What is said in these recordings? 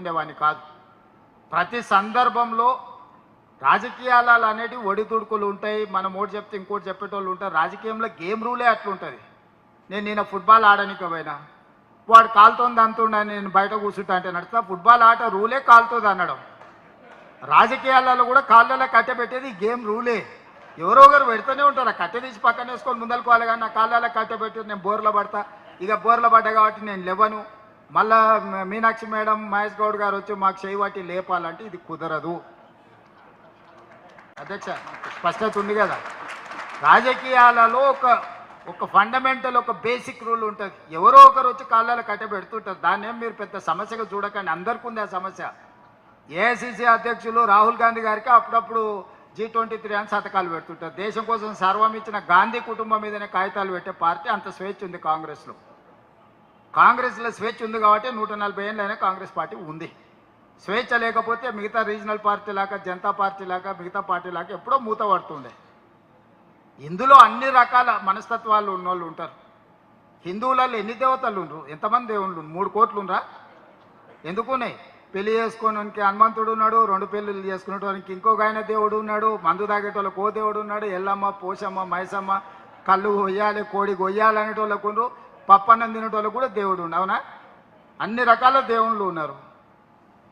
పెట్టుకునేవాడిని కాదు. ప్రతి సందర్భంలో రాజకీయాలు అనేటివి ఒడిదుడుకులు ఉంటాయి. మనం ఒకటి చెప్తే ఇంకోటి చెప్పేటోళ్ళు ఉంటారు. రాజకీయంలో గేమ్ రూలే అట్లుంటుంది. నేను ఫుట్బాల్ ఆడడానికి పోయినా, వాడు కాలుతోంది అంతుండని నేను బయట కూర్చుంటా అంటే నడుస్తా. ఫుట్బాల్ ఆట రూలే కాలుతుంది అనడం. రాజకీయాలలో కూడా కాళ్ళలో కట్టె పెట్టేది గేమ్ రూలే. ఎవరో ఒకరు పెడుతూనే ఉంటారు. ఆ కట్టె తీసి పక్కన వేసుకొని ముందలుకోవాలి. కానీ నా కాళ్ళలో కట్టె పెట్టి నేను బోర్లో పడతా. ఇక బోర్లో పడ్డా కాబట్టి నేను లేవను. మళ్ళా మీనాక్షి మేడం, మహేష్ గౌడ్ గారు వచ్చి మాకు చేయబట్టి లేపాలంటే ఇది కుదరదు. అధ్యక్ష, స్పష్టత ఉంది కదా. రాజకీయాలలో ఒక ఫండమెంటల్, ఒక బేసిక్ రూల్ ఉంటుంది. ఎవరో ఒకరు వచ్చి కాళ్ళలో కట్టె పెడుతుంటారు. దాన్ని ఏం మీరు పెద్ద సమస్యగా చూడకండి. అందరికీ ఉంది ఆ సమస్య. ఏఐసిసి అధ్యక్షులు రాహుల్ గాంధీ గారికి అప్పుడప్పుడు G23 అని శతకాలు పెడుతుంటారు. దేశం కోసం సర్వం ఇచ్చిన గాంధీ కుటుంబం మీదనే కాగితాలు పెట్టే పార్టీ. అంత స్వేచ్ఛ ఉంది కాంగ్రెస్లో. కాంగ్రెస్లో స్వేచ్ఛ ఉంది కాబట్టి 140 ఏళ్ళైనా కాంగ్రెస్ పార్టీ ఉంది. స్వేచ్ఛ లేకపోతే మిగతా రీజనల్ పార్టీ లాగా, జనతా పార్టీ లాగా, మిగతా పార్టీ లాగా ఎప్పుడో మూత పడుతుండే. ఇందులో అన్ని రకాల మనస్తత్వాలు ఉన్నోళ్ళు ఉంటారు. హిందువులలో ఎన్ని దేవతలు ఉండరు? ఎంతమంది దేవుళ్ళు? 3 కోట్లు ఉండరా? ఎందుకున్నాయి? పెళ్లి చేసుకోవడానికి హనుమంతుడు ఉన్నాడు, 2 పెళ్ళిళ్ళు చేసుకునేటోనికి ఇంకొక ఆయన దేవుడు ఉన్నాడు, మందు తాగేటోళ్ళకి ఓ దేవుడు ఉన్నాడు, ఎల్లమ్మ, పోషమ్మ, మైసమ్మ, కళ్ళు కొయ్యాలి, కోడి కొయ్యాలి అనేటోళ్ళకు ఉండరు, పప్పన్నం తినేటోళ్ళకు కూడా దేవుడు ఉండు. అవునా? అన్ని రకాల దేవుళ్ళు ఉన్నారు.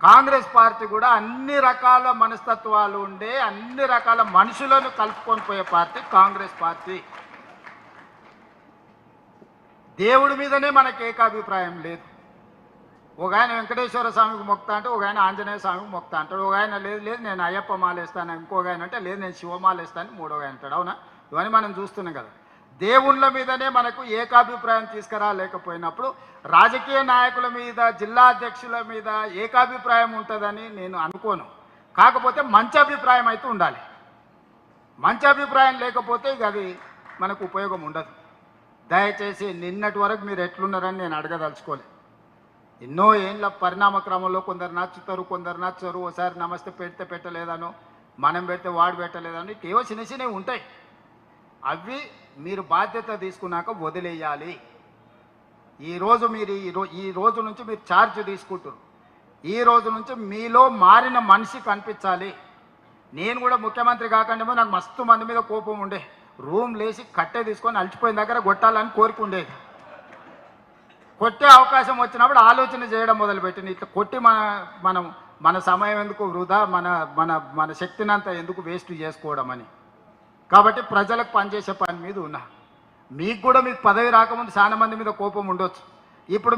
కాంగ్రెస్ పార్టీ కూడా అన్ని రకాల మనస్తత్వాలు ఉండే, అన్ని రకాల మనుషులను కలుపుకొని పోయే పార్టీ కాంగ్రెస్ పార్టీ. దేవుడి మీదనే మనకు ఏకాభిప్రాయం లేదు. ఒక ఆయన వెంకటేశ్వర స్వామికి మొక్తా అంటే, ఒక ఆయన ఆంజనేయ స్వామికి మొక్తా అంటాడు. ఒక ఆయన లేదు నేను అయ్యప్ప మాల వేస్తాను, ఇంకొక ఆయన అంటే లేదు నేను శివమాల వేస్తాను, మూడో ఆయన అంటాడు. అవునా? ఇవన్నీ మనం చూస్తున్నాం కదా. దేవుళ్ళ మీదనే మనకు ఏకాభిప్రాయం తీసుకురాలేకపోయినప్పుడు రాజకీయ నాయకుల మీద, జిల్లా అధ్యక్షుల మీద ఏకాభిప్రాయం ఉంటుందని నేను అనుకోను. కాకపోతే మంచి అభిప్రాయం అయితే ఉండాలి. మంచి అభిప్రాయం లేకపోతే ఇక అది మనకు ఉపయోగం ఉండదు. దయచేసి నిన్నటి వరకు మీరు ఎట్లున్నారని నేను అడగదలుచుకోలేదు. ఎన్నో ఏళ్ళ పరిణామ క్రమంలో కొందరు నచ్చుతారు, కొందరు నచ్చరు. ఒకసారి నమస్తే పెడితే పెట్టలేదను, మనం పెడితే వాడు పెట్టలేదని ఏవో చిన్న చిన్నవి ఉంటాయి. అవి మీరు బాధ్యత తీసుకున్నాక వదిలేయాలి. ఈరోజు మీరు ఈ రోజు నుంచి మీరు ఛార్జ్ తీసుకుంటారు. ఈ రోజు నుంచి మీలో మారిన మనిషి కనిపించాలి. నేను కూడా ముఖ్యమంత్రి కాకుండా నాకు మస్తు మంది మీద కోపం ఉండే. రూమ్ లేచి కట్టె తీసుకొని అలసిపోయిన దగ్గర కొట్టాలని కోరుకుండేది. కొట్టే అవకాశం వచ్చినప్పుడు ఆలోచన చేయడం మొదలుపెట్టింది. ఇట్లా కొట్టి మన సమయం ఎందుకు వృధా, మన శక్తిని అంతా ఎందుకు వేస్ట్ చేసుకోవడం అని. కాబట్టి ప్రజలకు పనిచేసే పని మీద ఉన్నా. మీకు కూడా మీకు పదవి రాకముందు చాలా మంది మీద కోపం ఉండొచ్చు. ఇప్పుడు